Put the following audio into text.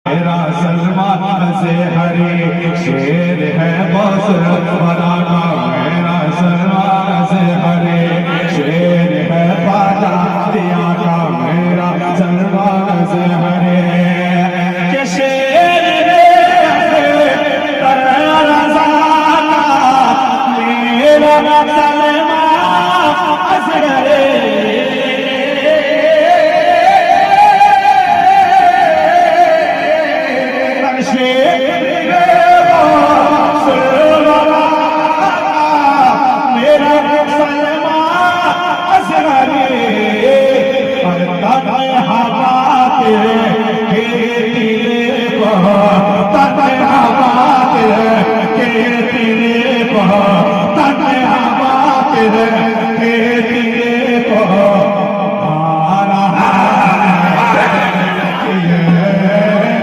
मेरा सलमान से हरे शेर है बस बनाना, मेरा सलमान से हरे शेर है बाजा दिया का, मेरा सलमान से हरे के शेर मेरा सलमान से हरे